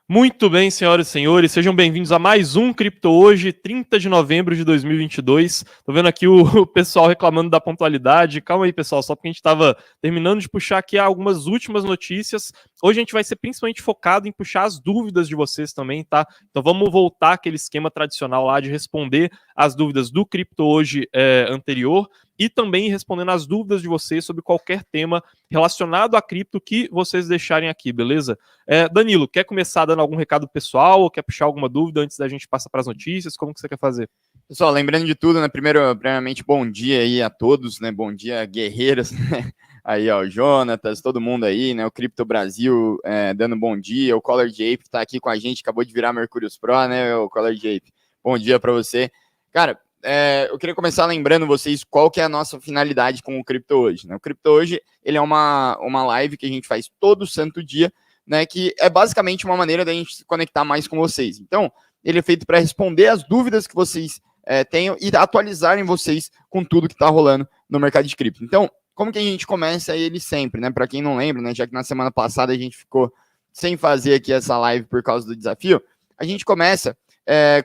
Muito bem, senhoras e senhores, sejam bem-vindos a mais um Cripto Hoje, 30 de novembro de 2022. Tô vendo aqui o pessoal reclamando da pontualidade. Calma aí, pessoal, só porque a gente estava terminando de puxar aqui algumas últimas notícias. Hoje a gente vai ser principalmente focado em puxar as dúvidas de vocês também, tá? Então vamos voltar àquele esquema tradicional lá de responder as dúvidas do Cripto Hoje anterior e também respondendo as dúvidas de vocês sobre qualquer tema relacionado a cripto que vocês deixarem aqui, beleza? Danilo, quer começar dando algum recado pessoal ou quer puxar alguma dúvida antes da gente passar para as notícias? Como que você quer fazer? Pessoal, lembrando de tudo, né? Primeiramente, bom dia aí a todos, né? Bom dia, guerreiros, né? Aí, ó, o Jonatas, todo mundo aí, né? O Cripto Brasil dando bom dia. O Color Jape tá aqui com a gente, acabou de virar Mercúrios Pro, né? O Color Jape. Bom dia para você. Cara, eu queria começar lembrando vocês qual que é a nossa finalidade com o Cripto Hoje, né? O Cripto Hoje, ele é uma live que a gente faz todo santo dia, né? Que é basicamente uma maneira da gente se conectar mais com vocês. Então, ele é feito para responder as dúvidas que vocês tenham e atualizarem vocês com tudo que está rolando no mercado de cripto. Então, como que a gente começa ele sempre, né? Para quem não lembra, né? Já que na semana passada a gente ficou sem fazer aqui essa live por causa do desafio, a gente começa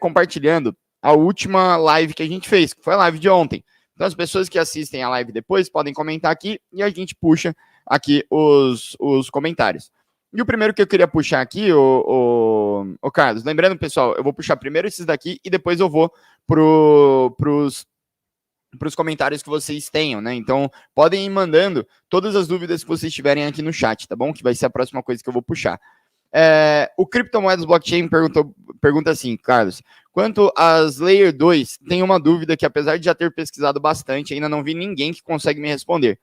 compartilhando a última live que a gente fez, que foi a live de ontem. Então, as pessoas que assistem a live depois podem comentar aqui e a gente puxa aqui os comentários. E o primeiro que eu queria puxar aqui, o Carlos, lembrando, pessoal, eu vou puxar primeiro esses daqui e depois eu vou pros comentários que vocês tenham, né? Então, podem ir mandando todas as dúvidas que vocês tiverem aqui no chat, tá bom? Que vai ser a próxima coisa que eu vou puxar. O Criptomoedas Blockchain pergunta assim, Carlos, quanto às Layer 2, tem uma dúvida que, apesar de já ter pesquisado bastante, ainda não vi ninguém que consegue me responder,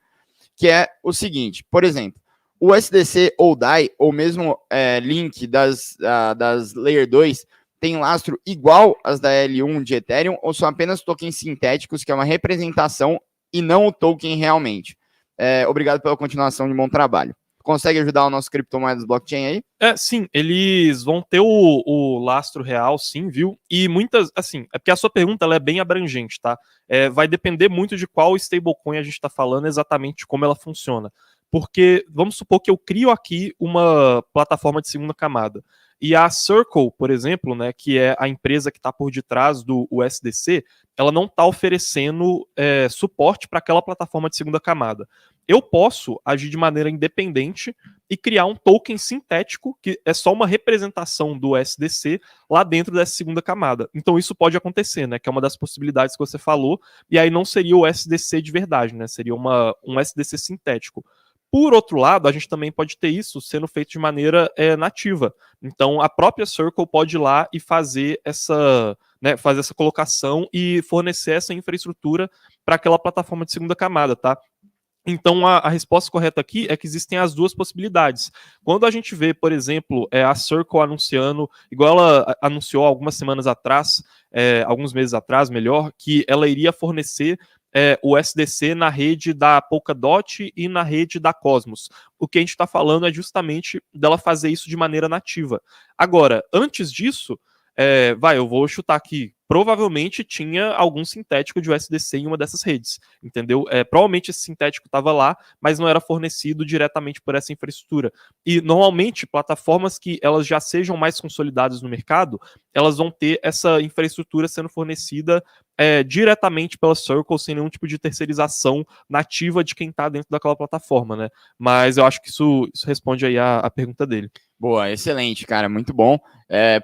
que é o seguinte, por exemplo, o SDC ou DAI, ou mesmo Link das Layer 2, tem lastro igual às da L1 de Ethereum, ou são apenas tokens sintéticos, que é uma representação e não o token realmente? Obrigado pela continuação de bom trabalho. Consegue ajudar o nosso criptomoedas blockchain aí? Sim, eles vão ter o lastro real, sim, viu? E muitas, assim, é porque a sua pergunta ela é bem abrangente, tá? Vai depender muito de qual stablecoin a gente está falando, exatamente como ela funciona. Porque, vamos supor que eu crio aqui uma plataforma de segunda camada. E a Circle, por exemplo, né, que é a empresa que está por detrás do USDC, ela não está oferecendo suporte para aquela plataforma de segunda camada. Eu posso agir de maneira independente e criar um token sintético, que é só uma representação do SDC lá dentro dessa segunda camada. Então isso pode acontecer, né? Que é uma das possibilidades que você falou, e aí não seria o SDC de verdade, né? Seria um SDC sintético. Por outro lado, a gente também pode ter isso sendo feito de maneira nativa. Então, a própria Circle pode ir lá e fazer essa colocação e fornecer essa infraestrutura para aquela plataforma de segunda camada, tá? Então, a resposta correta aqui é que existem as duas possibilidades. Quando a gente vê, por exemplo, a Circle anunciando, igual ela anunciou algumas semanas atrás, alguns meses atrás, melhor, que ela iria fornecer o SDC na rede da Polkadot e na rede da Cosmos. O que a gente está falando é justamente dela fazer isso de maneira nativa. Agora, antes disso, eu vou chutar aqui, provavelmente tinha algum sintético de USDC em uma dessas redes, entendeu? Provavelmente esse sintético estava lá, mas não era fornecido diretamente por essa infraestrutura. E normalmente plataformas que elas já sejam mais consolidadas no mercado, elas vão ter essa infraestrutura sendo fornecida diretamente pela Circle, sem nenhum tipo de terceirização nativa de quem está dentro daquela plataforma, né? Mas eu acho que isso responde aí a pergunta dele. Boa, excelente, cara, muito bom.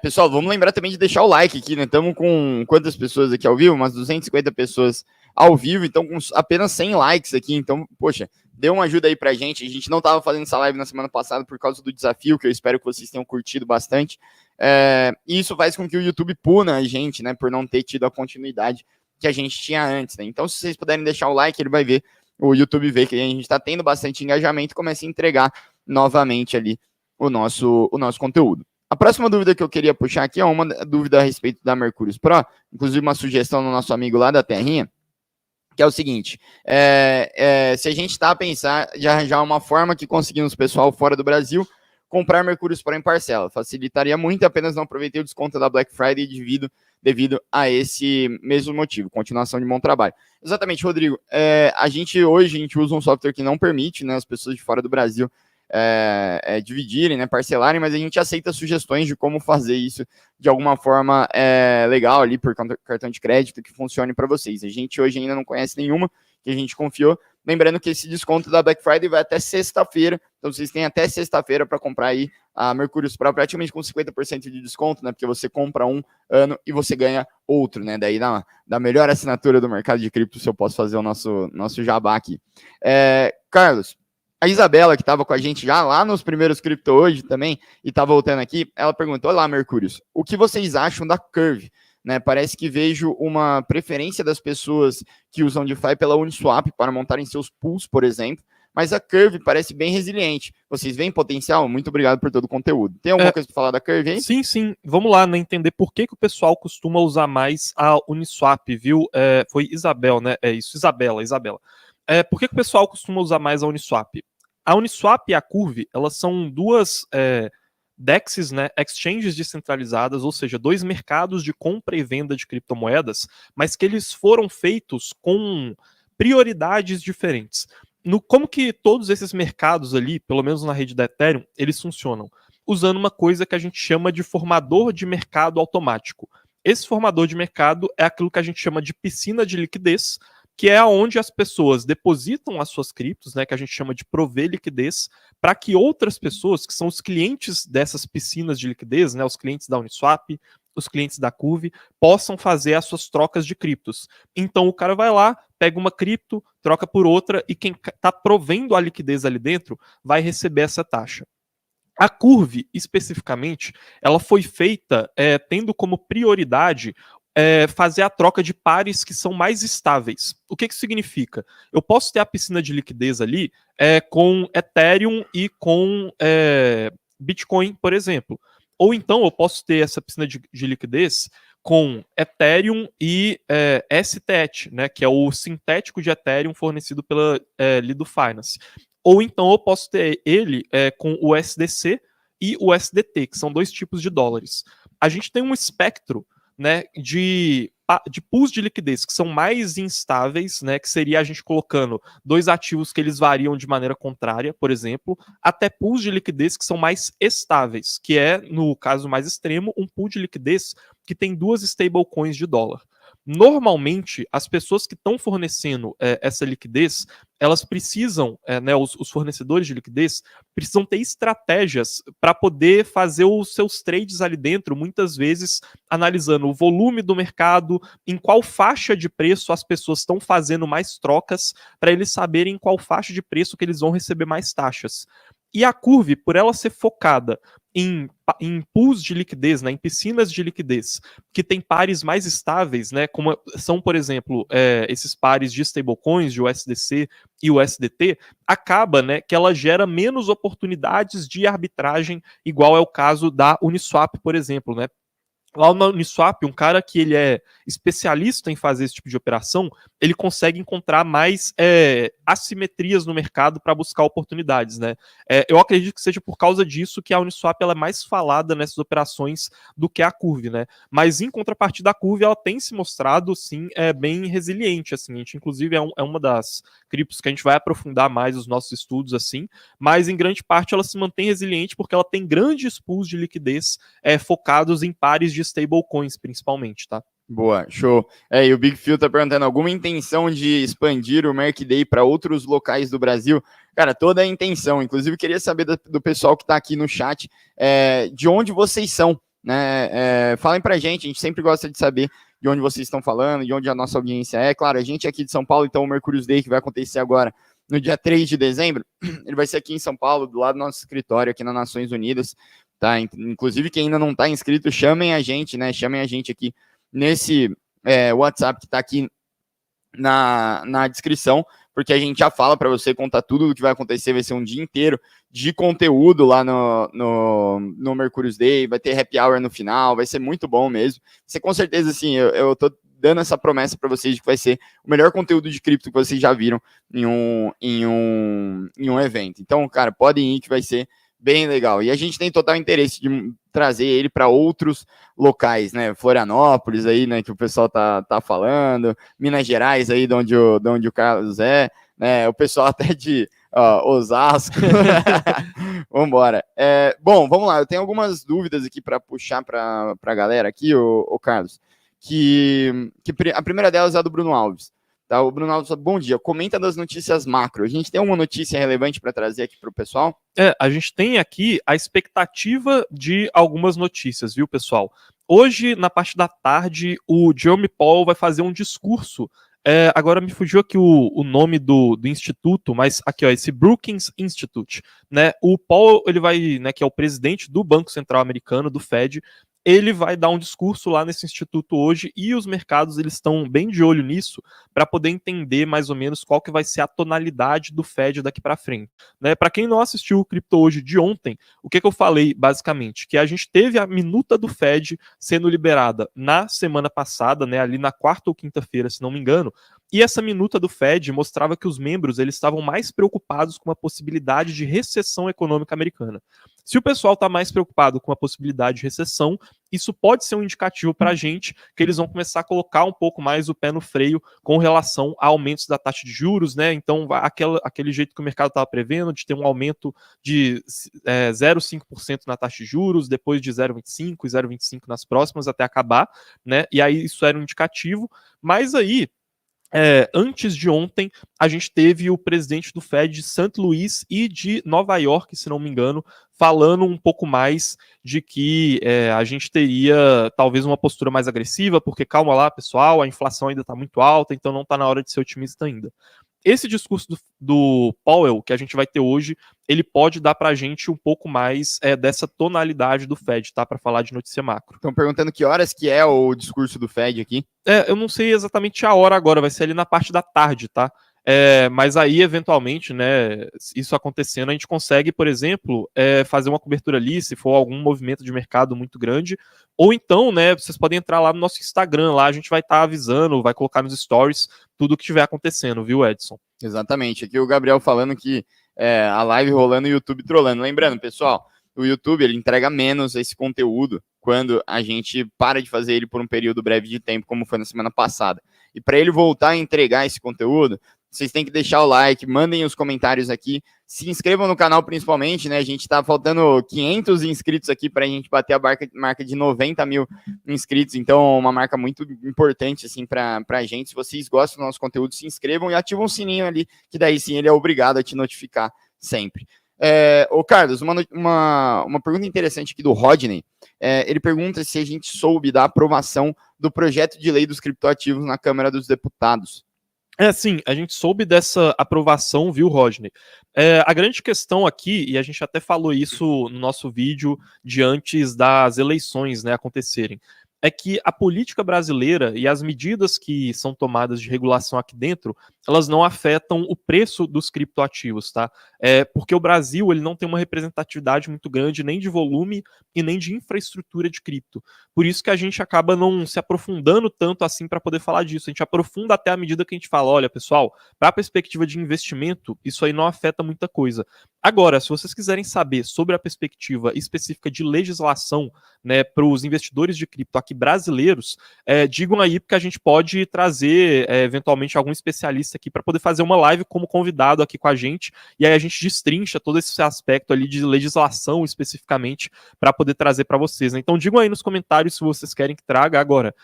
Pessoal, vamos lembrar também de deixar o like aqui, né? Estamos com quantas pessoas aqui ao vivo? Umas 250 pessoas ao vivo, então com apenas 100 likes aqui. Então, poxa, dê uma ajuda aí pra gente. A gente não estava fazendo essa live na semana passada por causa do desafio, que eu espero que vocês tenham curtido bastante. E isso faz com que o YouTube puna a gente, né? Por não ter tido a continuidade que a gente tinha antes, né? Então, se vocês puderem deixar o like, ele vai ver, o YouTube vê que a gente está tendo bastante engajamento e começa a entregar novamente ali o nosso conteúdo. A próxima dúvida que eu queria puxar aqui é uma dúvida a respeito da Mercúrios Pro, inclusive uma sugestão do nosso amigo lá da Terrinha, que é o seguinte, se a gente está a pensar de arranjar uma forma que conseguimos pessoal fora do Brasil comprar Mercúrios Pro em parcela, facilitaria muito, apenas não aproveitei o desconto da Black Friday devido a esse mesmo motivo, continuação de bom trabalho. Exatamente, Rodrigo, a gente hoje usa um software que não permite, né, as pessoas de fora do Brasil dividirem, né, parcelarem, mas a gente aceita sugestões de como fazer isso de alguma forma legal ali por cartão de crédito que funcione para vocês. A gente hoje ainda não conhece nenhuma que a gente confiou. Lembrando que esse desconto da Black Friday vai até sexta-feira, então vocês têm até sexta-feira para comprar aí a Mercúrios Pro praticamente com 50% de desconto, né? Porque você compra um ano e você ganha outro, né? Daí da melhor assinatura do mercado de cripto, se eu posso fazer o nosso jabá aqui. Carlos, a Isabela, que estava com a gente já lá nos primeiros cripto hoje também, e está voltando aqui, ela perguntou: olá, Mercúrios, o que vocês acham da Curve? Né, parece que vejo uma preferência das pessoas que usam DeFi pela Uniswap para montarem seus pools, por exemplo, mas a Curve parece bem resiliente. Vocês veem potencial? Muito obrigado por todo o conteúdo. Tem alguma coisa para falar da Curve aí? Sim. Vamos lá, né, entender por que o pessoal costuma usar mais a Uniswap, viu? Foi Isabel, né? É isso, Isabela. Por que o pessoal costuma usar mais a Uniswap? A Uniswap e a Curve, elas são duas DEXs, né, exchanges descentralizadas, ou seja, dois mercados de compra e venda de criptomoedas, mas que eles foram feitos com prioridades diferentes. Como que todos esses mercados ali, pelo menos na rede da Ethereum, eles funcionam? Usando uma coisa que a gente chama de formador de mercado automático. Esse formador de mercado é aquilo que a gente chama de piscina de liquidez, que é onde as pessoas depositam as suas criptos, né, que a gente chama de prover liquidez, para que outras pessoas, que são os clientes dessas piscinas de liquidez, né, os clientes da Uniswap, os clientes da Curve, possam fazer as suas trocas de criptos. Então o cara vai lá, pega uma cripto, troca por outra, e quem está provendo a liquidez ali dentro vai receber essa taxa. A Curve, especificamente, ela foi feita tendo como prioridade fazer a troca de pares que são mais estáveis. O que significa? Eu posso ter a piscina de liquidez ali com Ethereum e com Bitcoin, por exemplo. Ou então eu posso ter essa piscina de liquidez com Ethereum e STET, né, que é o sintético de Ethereum fornecido pela Lido Finance. Ou então eu posso ter ele com o USDC e o USDT, que são dois tipos de dólares. A gente tem um espectro, né, de pools de liquidez que são mais instáveis, né, que seria a gente colocando dois ativos que eles variam de maneira contrária, por exemplo, até pools de liquidez que são mais estáveis, que é, no caso mais extremo, um pool de liquidez que tem duas stablecoins de dólar. Normalmente, as pessoas que estão fornecendo essa liquidez, elas precisam, né, os fornecedores de liquidez, precisam ter estratégias para poder fazer os seus trades ali dentro, muitas vezes analisando o volume do mercado, em qual faixa de preço as pessoas estão fazendo mais trocas, para eles saberem em qual faixa de preço que eles vão receber mais taxas. E a Curve, por ela ser focada em pools de liquidez, né, em piscinas de liquidez, que tem pares mais estáveis, né, como são, por exemplo, esses pares de stablecoins, de USDC e USDT, acaba, né, que ela gera menos oportunidades de arbitragem, igual é o caso da Uniswap, por exemplo, né. Lá na Uniswap, um cara que ele é especialista em fazer esse tipo de operação, ele consegue encontrar mais assimetrias no mercado para buscar oportunidades, né? Eu acredito que seja por causa disso que a Uniswap ela é mais falada nessas operações do que a Curve, né? Mas em contrapartida, a Curve ela tem se mostrado, sim, bem resiliente, assim. A gente, inclusive, é uma das criptos que a gente vai aprofundar mais os nossos estudos, assim, mas em grande parte ela se mantém resiliente porque ela tem grandes pools de liquidez focados em pares de stablecoins, principalmente, tá? Boa, show. E o Big Phil tá perguntando, alguma intenção de expandir o Mercday para outros locais do Brasil? Cara, toda a intenção. Inclusive, queria saber do pessoal que está aqui no chat, de onde vocês são, né? Falem pra gente, a gente sempre gosta de saber de onde vocês estão falando, de onde a nossa audiência é. Claro, a gente é aqui de São Paulo, então o Mercúrios Day, que vai acontecer agora no dia 3 de dezembro, ele vai ser aqui em São Paulo, do lado do nosso escritório, aqui nas Nações Unidas, tá? Inclusive, quem ainda não está inscrito, chamem a gente, né? Chamem a gente aqui nesse WhatsApp que está aqui na descrição, porque a gente já fala para você contar tudo o que vai acontecer. Vai ser um dia inteiro de conteúdo lá no Mercúrios Day, vai ter happy hour no final, vai ser muito bom mesmo. Você com certeza, assim, eu tô dando essa promessa para vocês de que vai ser o melhor conteúdo de cripto que vocês já viram em um evento. Então, cara, podem ir que vai ser bem legal. E a gente tem total interesse de trazer ele para outros locais, né? Florianópolis aí, né? Que o pessoal tá falando, Minas Gerais aí, de onde o Carlos né? O pessoal até Ó, Osasco. Vambora. Bom, vamos lá. Eu tenho algumas dúvidas aqui para puxar para a galera aqui, o Carlos. Que a primeira delas é a do Bruno Alves. Tá? O Bruno Alves, bom dia. Comenta das notícias macro. A gente tem uma notícia relevante para trazer aqui para o pessoal? A gente tem aqui a expectativa de algumas notícias, viu, pessoal? Hoje, na parte da tarde, o Jerome Powell vai fazer um discurso. Agora me fugiu aqui o nome do instituto, mas aqui, ó, esse Brookings Institute, né? O Powell, ele vai, né, que é o presidente do Banco Central Americano, do Fed, ele vai dar um discurso lá nesse instituto hoje e os mercados eles estão bem de olho nisso para poder entender mais ou menos qual que vai ser a tonalidade do Fed daqui para frente, né? Para quem não assistiu o Cripto Hoje de ontem, o que eu falei basicamente? Que a gente teve a minuta do Fed sendo liberada na semana passada, né, ali na quarta ou quinta-feira, se não me engano, e essa minuta do Fed mostrava que os membros eles estavam mais preocupados com a possibilidade de recessão econômica americana. Se o pessoal está mais preocupado com a possibilidade de recessão, isso pode ser um indicativo para a gente que eles vão começar a colocar um pouco mais o pé no freio com relação a aumentos da taxa de juros, né? Então, aquele jeito que o mercado estava prevendo, de ter um aumento de 0,5% na taxa de juros, depois de 0,25% e 0,25% nas próximas até acabar, né? E aí isso era um indicativo, mas aí antes de ontem, a gente teve o presidente do Fed de St. Louis e de Nova York, se não me engano, falando um pouco mais de que a gente teria talvez uma postura mais agressiva, porque calma lá, pessoal, a inflação ainda está muito alta, então não está na hora de ser otimista ainda. Esse discurso do Powell, que a gente vai ter hoje, ele pode dar pra gente um pouco mais dessa tonalidade do Fed, tá? Para falar de notícia macro. Estão perguntando que horas que é o discurso do Fed aqui. Eu não sei exatamente a hora agora, vai ser ali na parte da tarde, tá? Mas aí, eventualmente, né, isso acontecendo, a gente consegue, por exemplo, fazer uma cobertura ali, se for algum movimento de mercado muito grande, ou então, né, vocês podem entrar lá no nosso Instagram, lá a gente vai estar avisando, vai colocar nos stories tudo o que estiver acontecendo, viu, Edson? Exatamente, aqui o Gabriel falando que a live rolando e o YouTube trolando. Lembrando, pessoal, o YouTube ele entrega menos esse conteúdo quando a gente para de fazer ele por um período breve de tempo, como foi na semana passada. E para ele voltar a entregar esse conteúdo, vocês têm que deixar o like, mandem os comentários aqui, se inscrevam no canal principalmente, né? A gente tá faltando 500 inscritos aqui para a gente bater a marca de 90 mil inscritos, então uma marca muito importante assim para a gente. Se vocês gostam do nosso conteúdo, se inscrevam e ativam o sininho ali, que daí sim ele é obrigado a te notificar sempre. Ô Carlos, uma pergunta interessante aqui do Rodney, ele pergunta se a gente soube da aprovação do projeto de lei dos criptoativos na Câmara dos Deputados. Sim, a gente soube dessa aprovação, viu, Rodney? A grande questão aqui, e a gente até falou isso no nosso vídeo de antes das eleições, né, acontecerem, é que a política brasileira e as medidas que são tomadas de regulação aqui dentro, elas não afetam o preço dos criptoativos, tá? Porque o Brasil ele não tem uma representatividade muito grande nem de volume e nem de infraestrutura de cripto. Por isso que a gente acaba não se aprofundando tanto assim para poder falar disso. A gente aprofunda até a medida que a gente fala, olha, pessoal, para a perspectiva de investimento, isso aí não afeta muita coisa. Agora, se vocês quiserem saber sobre a perspectiva específica de legislação, né, para os investidores de cripto aqui brasileiros, digam aí, porque a gente pode trazer eventualmente algum especialista aqui para poder fazer uma live como convidado aqui com a gente, e aí a gente destrincha todo esse aspecto ali de legislação especificamente para poder trazer para vocês, né? Então digam aí nos comentários se vocês querem que traga agora.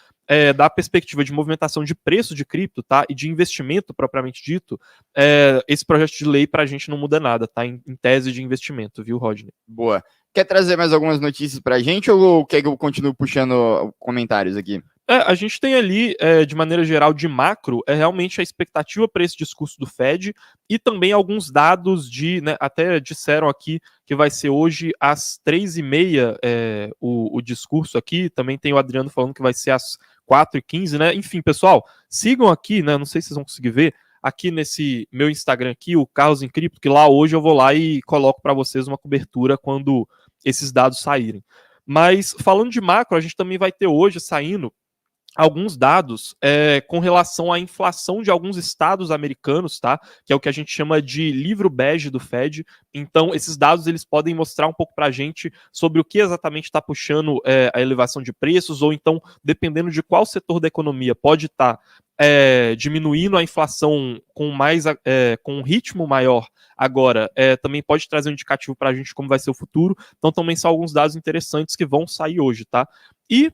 Da perspectiva de movimentação de preço de cripto, tá? E de investimento propriamente dito, esse projeto de lei para a gente não muda nada, tá? Em tese de investimento, viu, Rodney? Boa. Quer trazer mais algumas notícias para a gente ou quer que eu continue puxando comentários aqui? A gente tem ali, de maneira geral, de macro, realmente a expectativa para esse discurso do Fed e também alguns dados né, até disseram aqui que vai ser hoje às 3h30 o discurso aqui, também tem o Adriano falando que vai ser às 4h15, né? Enfim, pessoal, sigam aqui, né? Não sei se vocês vão conseguir ver, aqui nesse meu Instagram aqui, o Carlos em Cripto, que lá hoje eu vou lá e coloco para vocês uma cobertura quando esses dados saírem. Mas falando de macro, a gente também vai ter hoje saindo alguns dados com relação à inflação de alguns estados americanos, tá? Que é o que a gente chama de livro bege do Fed. Então, esses dados eles podem mostrar um pouco para a gente sobre o que exatamente está puxando a elevação de preços, ou então, dependendo de qual setor da economia pode estar diminuindo a inflação com um ritmo maior agora, também pode trazer um indicativo para a gente como vai ser o futuro. Então também são alguns dados interessantes que vão sair hoje, tá? E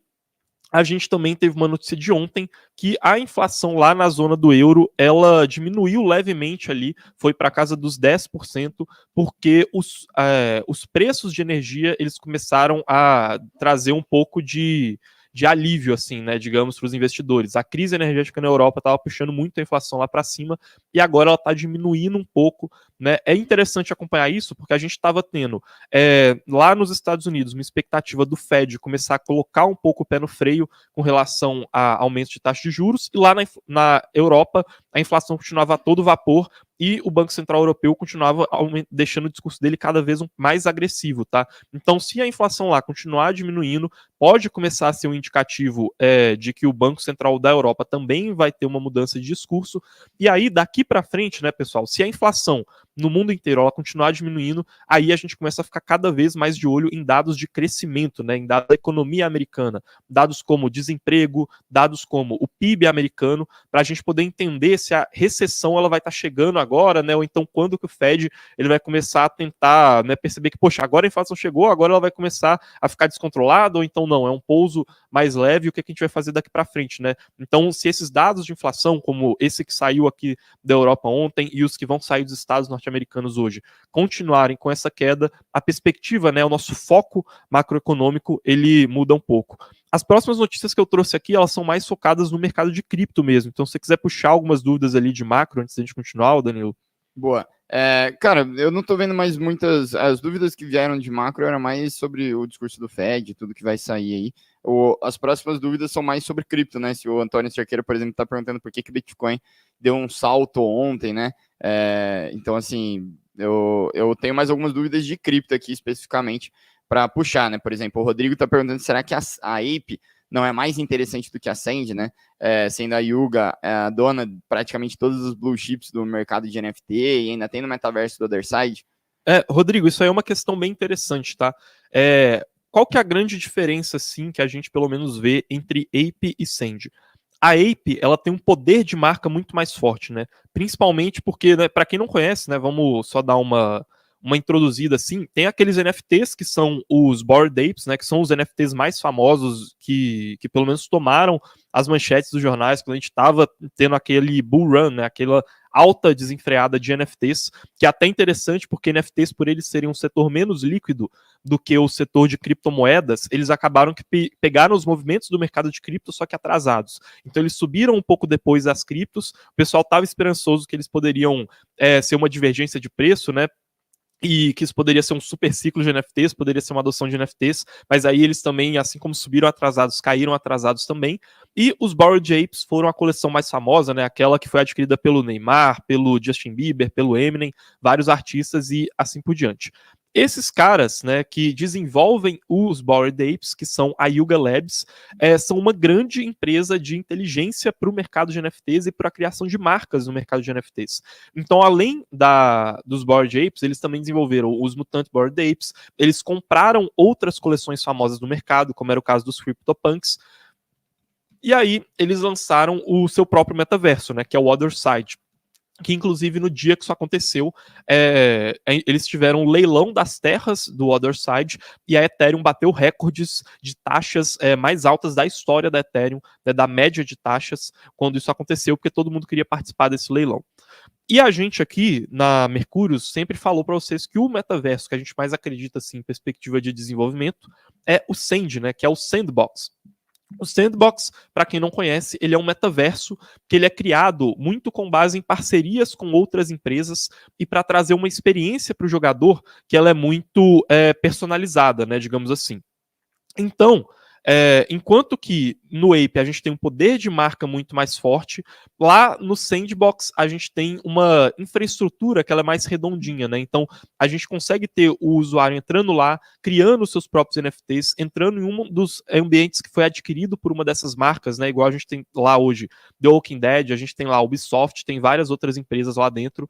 a gente também teve uma notícia de ontem que a inflação lá na zona do euro, ela diminuiu levemente ali, foi para casa dos 10%, porque os preços de energia, eles começaram a trazer um pouco de alívio, assim, né, digamos, para os investidores. A crise energética na Europa estava puxando muito a inflação lá para cima e agora ela está diminuindo um pouco, né? É interessante acompanhar isso porque a gente estava tendo lá nos Estados Unidos uma expectativa do Fed começar a colocar um pouco o pé no freio com relação a aumento de taxa de juros, e lá na Europa a inflação continuava a todo vapor e o Banco Central Europeu continuava deixando o discurso dele cada vez mais agressivo, tá? Então, se a inflação lá continuar diminuindo, pode começar a ser um indicativo de que o Banco Central da Europa também vai ter uma mudança de discurso. E aí, daqui para frente, né, pessoal, se a inflação no mundo inteiro ela continuar diminuindo, aí a gente começa a ficar cada vez mais de olho em dados de crescimento, né, em dados da economia americana, dados como desemprego, dados como o PIB americano, para a gente poder entender se a recessão ela vai estar chegando agora, né, ou então quando que o Fed ele vai começar a tentar, né, perceber que, poxa, agora a inflação chegou, agora ela vai começar a ficar descontrolada, ou então não, é um pouso mais leve, o que a gente vai fazer daqui para frente, né? Então, se esses dados de inflação, como esse que saiu aqui da Europa ontem e os que vão sair dos Estados norte-americanos hoje, continuarem com essa queda, a perspectiva, né, o nosso foco macroeconômico, ele muda um pouco. As próximas notícias que eu trouxe aqui, elas são mais focadas no mercado de cripto mesmo. Então, se você quiser puxar algumas dúvidas ali de macro, antes da gente continuar, Danilo. Boa. Cara, eu não tô vendo mais muitas. As dúvidas que vieram de macro eram mais sobre o discurso do Fed, tudo que vai sair aí. As próximas dúvidas são mais sobre cripto, né? Se o Antônio Cerqueira, por exemplo, tá perguntando por que o Bitcoin deu um salto ontem, né? Então, assim, eu tenho mais algumas dúvidas de cripto aqui especificamente para puxar, né? Por exemplo, o Rodrigo tá perguntando: será que a Ape não é mais interessante do que a Sand, né? Sendo a Yuga a dona de praticamente todos os blue chips do mercado de NFT e ainda tem no metaverso do Other Side. Rodrigo, isso aí é uma questão bem interessante, tá? Qual que é a grande diferença, assim, que a gente pelo menos vê entre Ape e Sand? A Ape, ela tem um poder de marca muito mais forte, né? Principalmente porque, né, para quem não conhece, né, vamos só dar uma introduzida assim, tem aqueles NFTs que são os Bored Apes, né, que são os NFTs mais famosos que pelo menos tomaram as manchetes dos jornais quando a gente estava tendo aquele bull run, né, aquela alta desenfreada de NFTs, que é até interessante porque NFTs, por eles serem um setor menos líquido do que o setor de criptomoedas, eles acabaram que pegaram os movimentos do mercado de cripto, só que atrasados. Então eles subiram um pouco depois das criptos, o pessoal estava esperançoso que eles poderiam ser uma divergência de preço, né, e que isso poderia ser um super ciclo de NFTs, poderia ser uma adoção de NFTs, mas aí eles também, assim como subiram atrasados, caíram atrasados também. E os Bored Apes foram a coleção mais famosa, né? Aquela que foi adquirida pelo Neymar, pelo Justin Bieber, pelo Eminem, vários artistas e assim por diante. Esses caras, né, que desenvolvem os Bored Apes, que são a Yuga Labs, são uma grande empresa de inteligência para o mercado de NFTs e para a criação de marcas no mercado de NFTs. Então, além dos Bored Apes, eles também desenvolveram os Mutant Bored Apes, eles compraram outras coleções famosas do mercado, como era o caso dos CryptoPunks, e aí eles lançaram o seu próprio metaverso, né, que é o Other Side. Que inclusive no dia que isso aconteceu, eles tiveram um leilão das terras do Other Side e a Ethereum bateu recordes de taxas mais altas da história da Ethereum, né, da média de taxas, quando isso aconteceu, porque todo mundo queria participar desse leilão. E a gente aqui na Mercúrios sempre falou para vocês que o metaverso que a gente mais acredita assim, em perspectiva de desenvolvimento é o Sand, né, que é o Sandbox. O Sandbox, para quem não conhece, ele é um metaverso que ele é criado muito com base em parcerias com outras empresas e para trazer uma experiência para o jogador que ela é muito personalizada, né, digamos assim. Então, enquanto que no Ape a gente tem um poder de marca muito mais forte, lá no Sandbox a gente tem uma infraestrutura que ela é mais redondinha, né? Então a gente consegue ter o usuário entrando lá, criando os seus próprios NFTs, entrando em um dos ambientes que foi adquirido por uma dessas marcas, né? Igual a gente tem lá hoje The Walking Dead, a gente tem lá a Ubisoft, tem várias outras empresas lá dentro.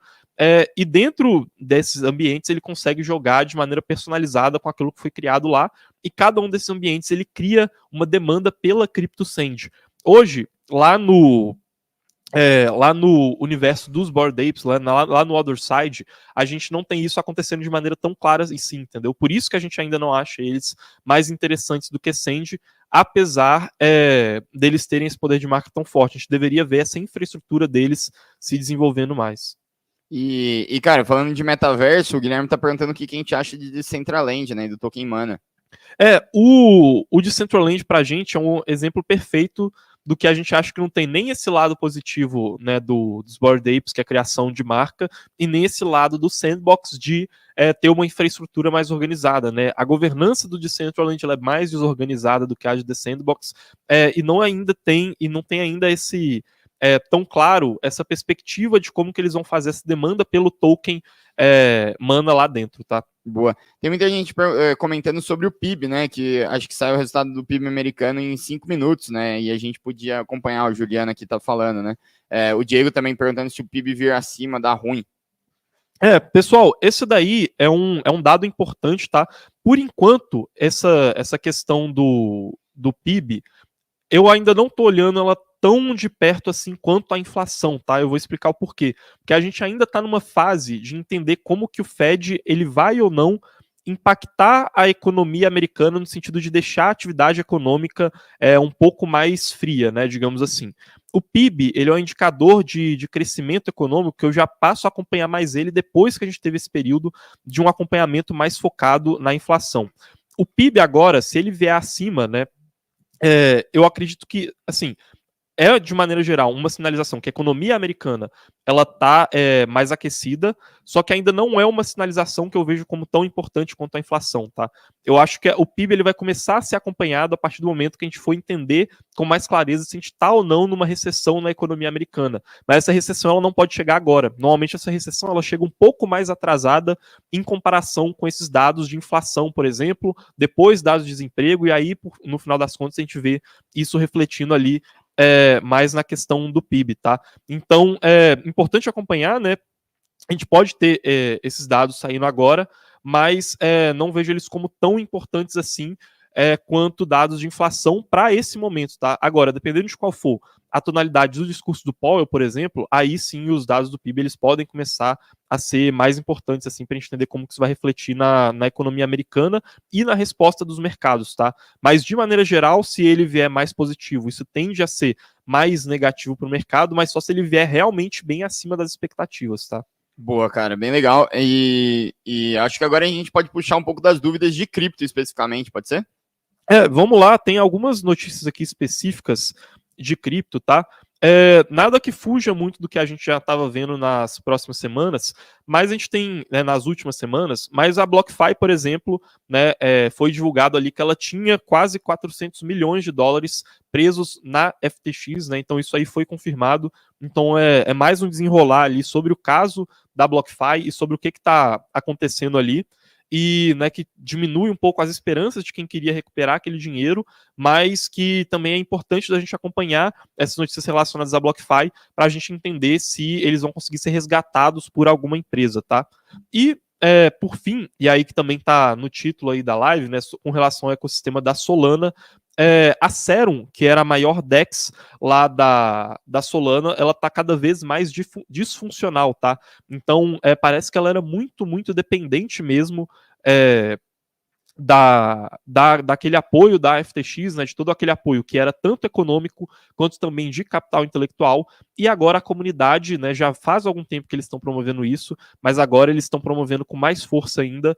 E dentro desses ambientes ele consegue jogar de maneira personalizada com aquilo que foi criado lá, e cada um desses ambientes ele cria uma demanda pela CryptoSand. Hoje, lá no lá no universo dos Bored Apes, lá no Other Side, a gente não tem isso acontecendo de maneira tão clara assim, entendeu? Por isso que a gente ainda não acha eles mais interessantes do que Sand, apesar deles terem esse poder de marca tão forte. A gente deveria ver essa infraestrutura deles se desenvolvendo mais. E cara, falando de metaverso, o Guilherme tá perguntando o que a gente acha de Decentraland, né, do Token Mana. O Decentraland pra gente é um exemplo perfeito do que a gente acha que não tem nem esse lado positivo, né, dos Bored Apes, que é a criação de marca, e nem esse lado do Sandbox de ter uma infraestrutura mais organizada, né? A governança do Decentraland é mais desorganizada do que a de The Sandbox, e não tem ainda esse tão claro essa perspectiva de como que eles vão fazer essa demanda pelo token Mana lá dentro, tá? Boa. Tem muita gente comentando sobre o PIB, né? Que acho que saiu o resultado do PIB americano em 5 minutos, né? E a gente podia acompanhar, o Juliano aqui tá falando, né? O Diego também perguntando se o PIB vir acima dá ruim. Pessoal, esse daí é um dado importante, tá? Por enquanto, essa questão do PIB, eu ainda não tô olhando ela tão de perto assim quanto a inflação, tá? Eu vou explicar o porquê. Porque a gente ainda está numa fase de entender como que o Fed ele vai ou não impactar a economia americana no sentido de deixar a atividade econômica um pouco mais fria, né? Digamos assim. O PIB ele é um indicador de crescimento econômico que eu já passo a acompanhar mais ele depois que a gente teve esse período de um acompanhamento mais focado na inflação. O PIB agora, se ele vier acima, né? Eu acredito que, assim, de maneira geral, uma sinalização que a economia americana ela está mais aquecida, só que ainda não é uma sinalização que eu vejo como tão importante quanto a inflação, tá? Eu acho que o PIB ele vai começar a ser acompanhado a partir do momento que a gente for entender com mais clareza se a gente está ou não numa recessão na economia americana. Mas essa recessão ela não pode chegar agora. Normalmente essa recessão ela chega um pouco mais atrasada em comparação com esses dados de inflação, por exemplo, depois dados de desemprego, e aí, no final das contas, a gente vê isso refletindo ali mais na questão do PIB, tá? Então, é importante acompanhar, né? A gente pode ter esses dados saindo agora, mas não vejo eles como tão importantes assim quanto dados de inflação para esse momento, tá? Agora, dependendo de qual for a tonalidade do discurso do Powell, por exemplo, aí sim os dados do PIB eles podem começar a ser mais importantes assim para a gente entender como que isso vai refletir na economia americana e na resposta dos mercados, tá? Mas de maneira geral, se ele vier mais positivo, isso tende a ser mais negativo para o mercado, mas só se ele vier realmente bem acima das expectativas, tá? Boa, cara, bem legal. E acho que agora a gente pode puxar um pouco das dúvidas de cripto especificamente, pode ser? Vamos lá, tem algumas notícias aqui específicas de cripto, tá? Nada que fuja muito do que a gente já estava vendo nas próximas semanas, mas a gente tem, né, nas últimas semanas, mas a BlockFi, por exemplo, né, foi divulgado ali que ela tinha quase 400 milhões de dólares presos na FTX, né, então isso aí foi confirmado, então é mais um desenrolar ali sobre o caso da BlockFi e sobre o que está acontecendo ali, e né, que diminui um pouco as esperanças de quem queria recuperar aquele dinheiro, mas que também é importante da gente acompanhar essas notícias relacionadas à BlockFi para a gente entender se eles vão conseguir ser resgatados por alguma empresa, tá? E por fim, e aí que também está no título aí da live, né, com relação ao ecossistema da Solana, a Serum, que era a maior DEX lá da Solana, ela está cada vez mais disfuncional, tá? Então, parece que ela era muito, muito dependente mesmo daquele apoio da FTX, né, de todo aquele apoio que era tanto econômico quanto também de capital intelectual, e agora a comunidade, né, já faz algum tempo que eles estão promovendo isso, mas agora eles estão promovendo com mais força ainda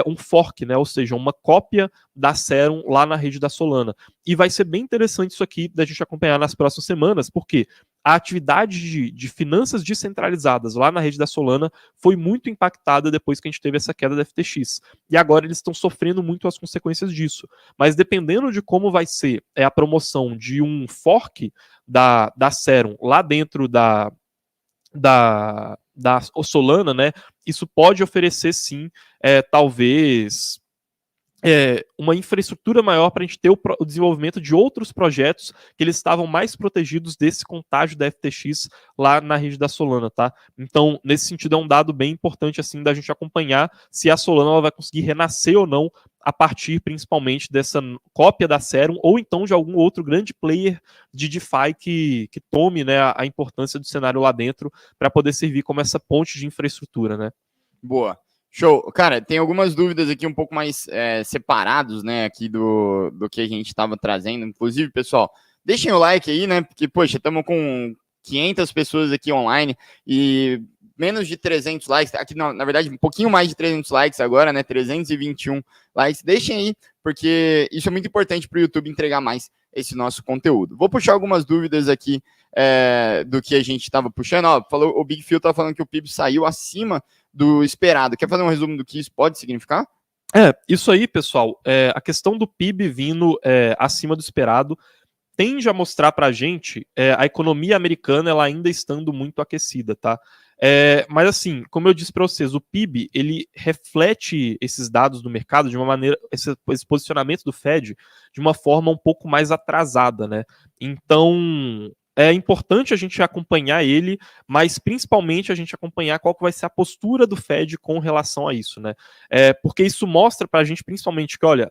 um fork, né, ou seja, uma cópia da Serum lá na rede da Solana. E vai ser bem interessante isso aqui da gente acompanhar nas próximas semanas, porque a atividade de finanças descentralizadas lá na rede da Solana foi muito impactada depois que a gente teve essa queda da FTX. E agora eles estão sofrendo muito as consequências disso. Mas dependendo de como vai ser a promoção de um fork da Serum lá dentro da Solana, né, isso pode oferecer sim, talvez uma infraestrutura maior para a gente ter o desenvolvimento de outros projetos que eles estavam mais protegidos desse contágio da FTX lá na rede da Solana, tá? Então, nesse sentido, é um dado bem importante, assim, da gente acompanhar se a Solana ela vai conseguir renascer ou não a partir, principalmente, dessa cópia da Serum ou então de algum outro grande player de DeFi que tome, né, a importância do cenário lá dentro para poder servir como essa ponte de infraestrutura, né? Boa. Show. Cara, tem algumas dúvidas aqui um pouco mais separados, né, aqui do que a gente estava trazendo. Inclusive, pessoal, deixem o like aí, né, porque, poxa, estamos com 500 pessoas aqui online e menos de 300 likes. Aqui, na verdade, um pouquinho mais de 300 likes agora, né, 321 likes. Deixem aí, porque isso é muito importante para o YouTube entregar mais esse nosso conteúdo. Vou puxar algumas dúvidas aqui do que a gente estava puxando. Ó, o Big Phil tá falando que o PIB saiu acima do esperado. Quer fazer um resumo do que isso pode significar? Isso aí, pessoal, a questão do PIB vindo acima do esperado tende a mostrar para a gente a economia americana ela ainda estando muito aquecida, tá? Mas assim, como eu disse para vocês, o PIB ele reflete esses dados do mercado de uma maneira, esse posicionamento do Fed de uma forma um pouco mais atrasada, né? Então é importante a gente acompanhar ele, mas principalmente a gente acompanhar qual que vai ser a postura do Fed com relação a isso, né? Porque isso mostra para a gente principalmente que, olha,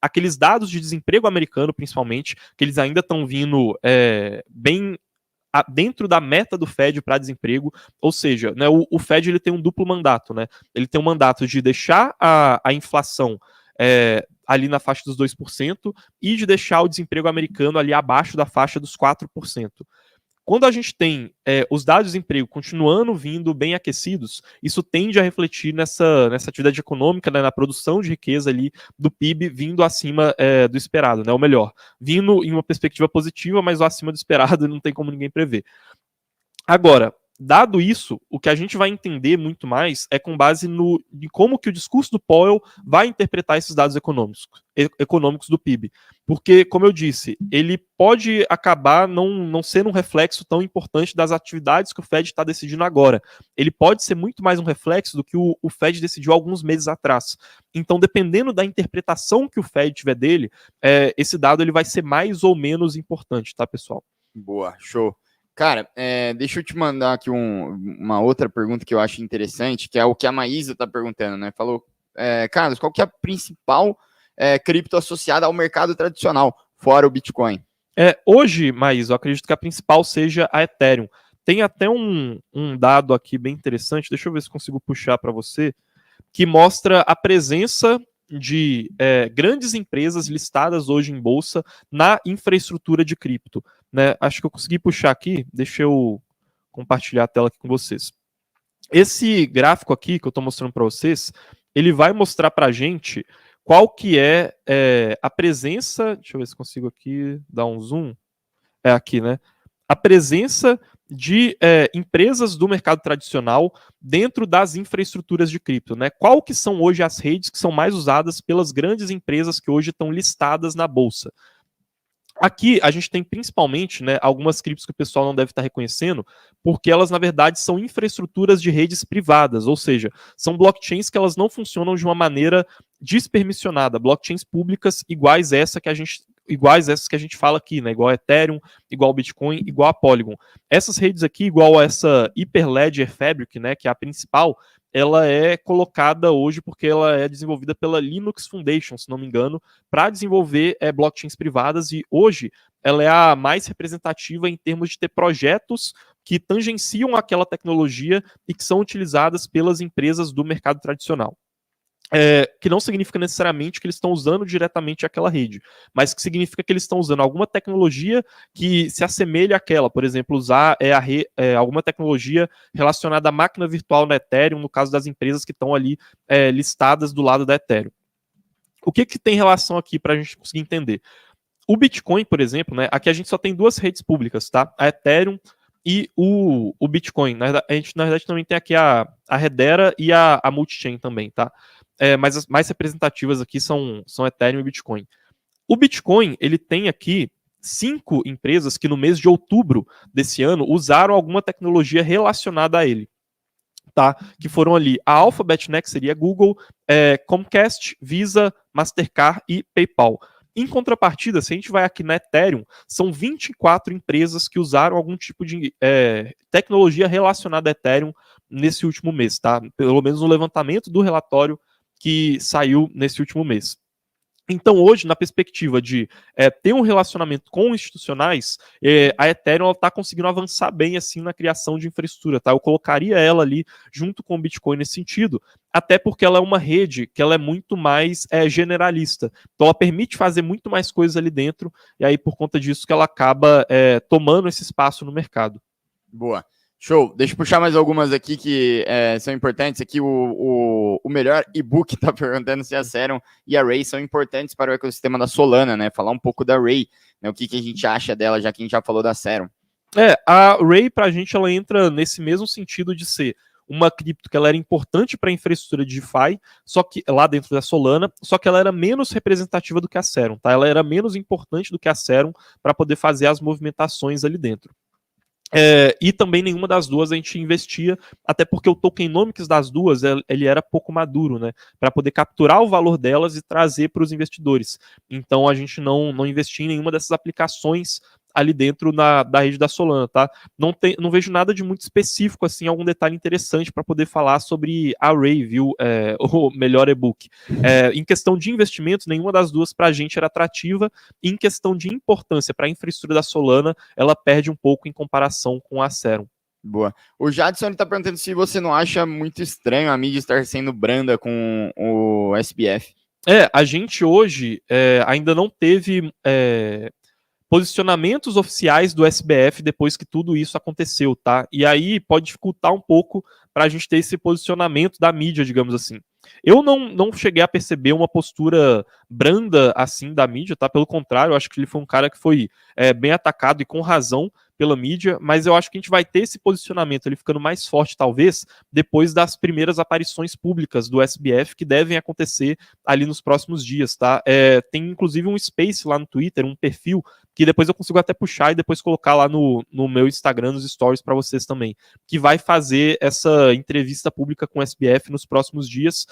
aqueles dados de desemprego americano, principalmente, que eles ainda estão vindo bem dentro da meta do Fed para desemprego, ou seja, né, o Fed ele tem um duplo mandato, né? Ele tem um mandato de deixar a inflação ali na faixa dos 2% e de deixar o desemprego americano ali abaixo da faixa dos 4%. Quando a gente tem os dados de desemprego continuando vindo bem aquecidos, isso tende a refletir nessa atividade econômica, né, na produção de riqueza ali do PIB vindo acima do esperado, né? Ou melhor, vindo em uma perspectiva positiva, mas acima do esperado não tem como ninguém prever. Agora, dado isso, o que a gente vai entender muito mais é com base em como que o discurso do Powell vai interpretar esses dados econômicos do PIB. Porque, como eu disse, ele pode acabar não sendo um reflexo tão importante das atividades que o Fed está decidindo agora. Ele pode ser muito mais um reflexo do que o Fed decidiu alguns meses atrás. Então, dependendo da interpretação que o Fed tiver dele, esse dado ele vai ser mais ou menos importante, tá, pessoal? Boa, show. Cara, deixa eu te mandar aqui uma outra pergunta que eu acho interessante, que é o que a Maísa está perguntando, né? Falou, Carlos, qual que é a principal cripto associada ao mercado tradicional, fora o Bitcoin? Hoje, Maísa, eu acredito que a principal seja a Ethereum. Tem até um dado aqui bem interessante, deixa eu ver se consigo puxar para você, que mostra a presença de grandes empresas listadas hoje em bolsa na infraestrutura de cripto, né? Acho que eu consegui puxar aqui, deixa eu compartilhar a tela aqui com vocês. Esse gráfico aqui que eu estou mostrando para vocês, ele vai mostrar para a gente qual que é a presença, deixa eu ver se consigo aqui dar um zoom, aqui, né? A presença de empresas do mercado tradicional dentro das infraestruturas de cripto, né? Qual que são hoje as redes que são mais usadas pelas grandes empresas que hoje estão listadas na bolsa? Aqui a gente tem principalmente, né, algumas criptos que o pessoal não deve estar reconhecendo, porque elas na verdade são infraestruturas de redes privadas, ou seja, são blockchains que elas não funcionam de uma maneira despermissionada, blockchains públicas iguais essas que a gente fala aqui, né? Igual a Ethereum, igual a Bitcoin, igual a Polygon. Essas redes aqui, igual a essa Hyperledger Fabric, né, que é a principal, ela é colocada hoje porque ela é desenvolvida pela Linux Foundation, se não me engano, para desenvolver blockchains privadas, e hoje ela é a mais representativa em termos de ter projetos que tangenciam aquela tecnologia e que são utilizadas pelas empresas do mercado tradicional. Que não significa necessariamente que eles estão usando diretamente aquela rede, mas que significa que eles estão usando alguma tecnologia que se assemelha àquela, por exemplo, usar alguma tecnologia relacionada à máquina virtual na Ethereum, no caso das empresas que estão ali listadas do lado da Ethereum. O que tem relação aqui para a gente conseguir entender? O Bitcoin, por exemplo, né, aqui a gente só tem duas redes públicas, tá? A Ethereum e o Bitcoin. A gente, na verdade, também tem aqui a Hedera e a Multichain também, tá? Mas as mais representativas aqui são Ethereum e Bitcoin. O Bitcoin, ele tem aqui 5 empresas que no mês de outubro desse ano usaram alguma tecnologia relacionada a ele. tá? Que foram ali a Alphabet, né, que seria Google, Comcast, Visa, Mastercard e PayPal. Em contrapartida, se a gente vai aqui na Ethereum, são 24 empresas que usaram algum tipo de tecnologia relacionada a Ethereum nesse último mês, tá? Pelo menos no levantamento do relatório que saiu nesse último mês. Então, hoje, na perspectiva de ter um relacionamento com institucionais, a Ethereum está conseguindo avançar bem assim na criação de infraestrutura, tá? Eu colocaria ela ali junto com o Bitcoin nesse sentido, até porque ela é uma rede que ela é muito mais generalista. Então, ela permite fazer muito mais coisas ali dentro, e aí, por conta disso, que ela acaba tomando esse espaço no mercado. Boa. Show. Deixa eu puxar mais algumas aqui que são importantes. Aqui o melhor e-book está perguntando se a Serum e a Ray são importantes para o ecossistema da Solana, né? Falar um pouco da Ray, né? O que a gente acha dela, já que a gente já falou da Serum. A Ray, para a gente, ela entra nesse mesmo sentido de ser uma cripto que ela era importante para a infraestrutura de DeFi, só que lá dentro da Solana, só que ela era menos representativa do que a Serum, tá? Ela era menos importante do que a Serum para poder fazer as movimentações ali dentro. E também nenhuma das duas a gente investia, até porque o tokenomics das duas ele era pouco maduro, né, para poder capturar o valor delas e trazer para os investidores. Então a gente não investia em nenhuma dessas aplicações ali dentro da rede da Solana, tá? Não vejo nada de muito específico, assim, algum detalhe interessante para poder falar sobre a Ray, viu? O melhor e-book. Em questão de investimento, nenhuma das duas para a gente era atrativa. E em questão de importância para a infraestrutura da Solana, ela perde um pouco em comparação com a Serum. Boa. O Jadson está perguntando se você não acha muito estranho a mídia estar sendo branda com o SBF. A gente hoje ainda não teve posicionamentos oficiais do SBF depois que tudo isso aconteceu, tá? E aí pode dificultar um pouco para a gente ter esse posicionamento da mídia, digamos assim. Eu não cheguei a perceber uma postura branda assim da mídia, tá? Pelo contrário, eu acho que ele foi um cara que foi bem atacado e com razão pela mídia, mas eu acho que a gente vai ter esse posicionamento ele ficando mais forte, talvez, depois das primeiras aparições públicas do SBF que devem acontecer ali nos próximos dias, tá? Tem inclusive um space lá no Twitter, um perfil, que depois eu consigo até puxar e depois colocar lá no meu Instagram, nos stories para vocês também, que vai fazer essa entrevista pública com o SBF nos próximos dias,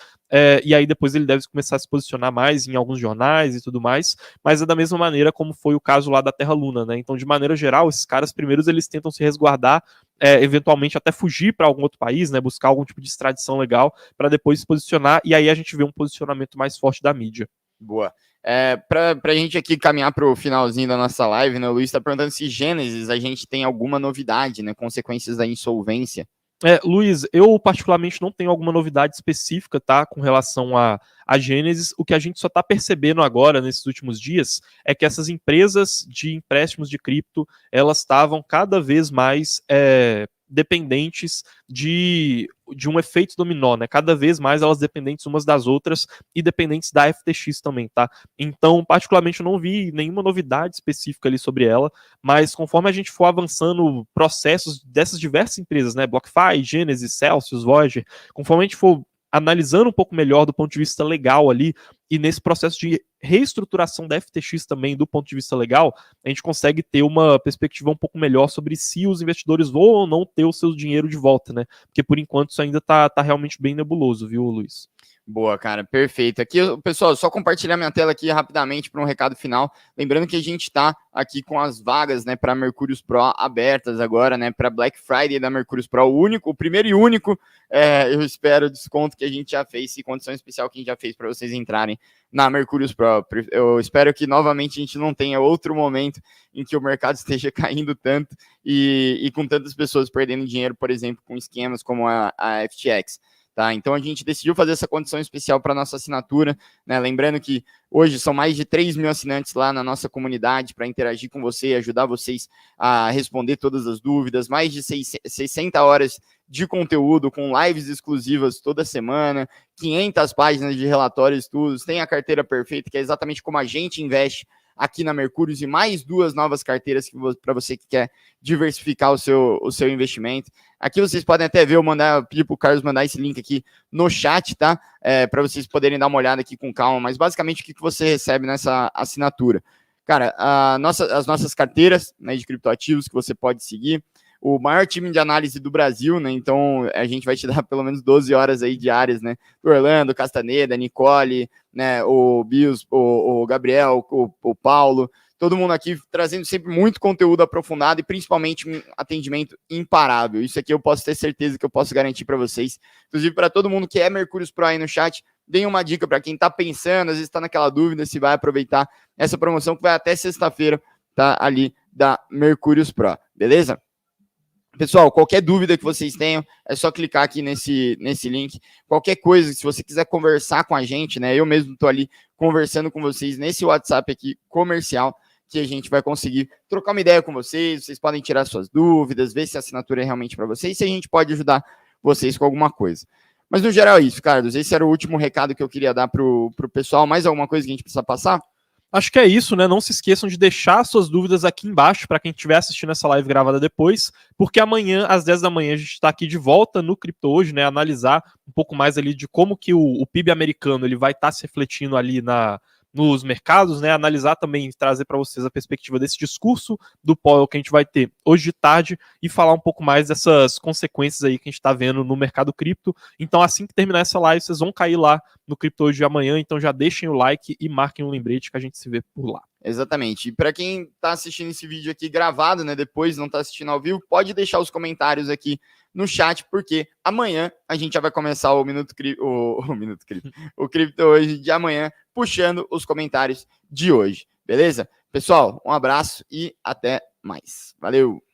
e aí depois ele deve começar a se posicionar mais em alguns jornais e tudo mais, mas é da mesma maneira como foi o caso lá da Terra Luna, né? Então, de maneira geral, esses caras primeiros eles tentam se resguardar, eventualmente até fugir para algum outro país, né? Buscar algum tipo de extradição legal para depois se posicionar, e aí a gente vê um posicionamento mais forte da mídia. Boa. Para a gente aqui caminhar para o finalzinho da nossa live, né? O Luiz está perguntando se Gênesis a gente tem alguma novidade, né? Consequências da insolvência. Luiz, eu particularmente não tenho alguma novidade específica, tá, com relação a Gênesis. O que a gente só está percebendo agora, nesses últimos dias, é que essas empresas de empréstimos de cripto, elas estavam cada vez mais dependentes de um efeito dominó, né? Cada vez mais elas dependentes umas das outras e dependentes da FTX também, tá? Então, particularmente, eu não vi nenhuma novidade específica ali sobre ela, mas conforme a gente for avançando processos dessas diversas empresas, né? BlockFi, Genesis, Celsius, Voyager, conforme a gente for analisando um pouco melhor do ponto de vista legal ali, e nesse processo de reestruturação da FTX também do ponto de vista legal, a gente consegue ter uma perspectiva um pouco melhor sobre se os investidores vão ou não ter o seu dinheiro de volta, né? Porque por enquanto isso ainda tá realmente bem nebuloso, viu, Luiz? Boa, cara, perfeito. Aqui, pessoal, só compartilhar minha tela aqui rapidamente para um recado final. Lembrando que a gente está aqui com as vagas, né, para Mercúrios Pro abertas agora, né, para Black Friday da Mercúrios Pro, o primeiro e único, eu espero, desconto que a gente já fez, e condição especial que a gente já fez para vocês entrarem na Mercúrios Pro. Eu espero que novamente a gente não tenha outro momento em que o mercado esteja caindo tanto e com tantas pessoas perdendo dinheiro, por exemplo, com esquemas como a FTX. Tá, então a gente decidiu fazer essa condição especial para nossa assinatura, né? Lembrando que hoje são mais de 3 mil assinantes lá na nossa comunidade para interagir com você e ajudar vocês a responder todas as dúvidas, mais de 60 horas de conteúdo com lives exclusivas toda semana, 500 páginas de relatórios, estudos, tem a carteira perfeita, que é exatamente como a gente investe aqui na Mercúrios, e mais 2 novas carteiras para você que quer diversificar o seu investimento. Aqui vocês podem até ver, pedir para o Carlos mandar esse link aqui no chat, tá? Para vocês poderem dar uma olhada aqui com calma, mas basicamente o que você recebe nessa assinatura? Cara, as nossas carteiras, né, de criptoativos que você pode seguir, o maior time de análise do Brasil, né? Então a gente vai te dar pelo menos 12 horas aí diárias, né? Do Orlando, Castaneda, Nicole, né? O Bios, o Gabriel, o Paulo, todo mundo aqui trazendo sempre muito conteúdo aprofundado e principalmente um atendimento imparável. Isso aqui eu posso ter certeza que eu posso garantir para vocês. Inclusive para todo mundo que é Mercúrios Pro aí no chat, deem uma dica para quem está pensando, às vezes está naquela dúvida se vai aproveitar essa promoção que vai até sexta-feira, tá ali da Mercúrios Pro, beleza? Pessoal, qualquer dúvida que vocês tenham, é só clicar aqui nesse link. Qualquer coisa, se você quiser conversar com a gente, né? Eu mesmo estou ali conversando com vocês nesse WhatsApp aqui comercial, que a gente vai conseguir trocar uma ideia com vocês. Vocês podem tirar suas dúvidas, ver se a assinatura é realmente para vocês, se a gente pode ajudar vocês com alguma coisa. Mas no geral é isso, Carlos. Esse era o último recado que eu queria dar pro pessoal. Mais alguma coisa que a gente precisa passar? Acho que é isso, né? Não se esqueçam de deixar suas dúvidas aqui embaixo para quem estiver assistindo essa live gravada depois, porque amanhã, às 10 da manhã, a gente está aqui de volta no Cripto Hoje, né? Analisar um pouco mais ali de como que o PIB americano ele vai estar se refletindo ali nos mercados, né? Analisar também, trazer para vocês a perspectiva desse discurso do Powell que a gente vai ter hoje de tarde e falar um pouco mais dessas consequências aí que a gente está vendo no mercado cripto. Então, assim que terminar essa live, vocês vão cair lá no Cripto Hoje de amanhã, então já deixem o like e marquem um lembrete que a gente se vê por lá. Exatamente. E para quem está assistindo esse vídeo aqui gravado, né, depois não está assistindo ao vivo, pode deixar os comentários aqui no chat, porque amanhã a gente já vai começar o o Cripto Hoje de amanhã, puxando os comentários de hoje, beleza? Pessoal, um abraço e até mais. Valeu!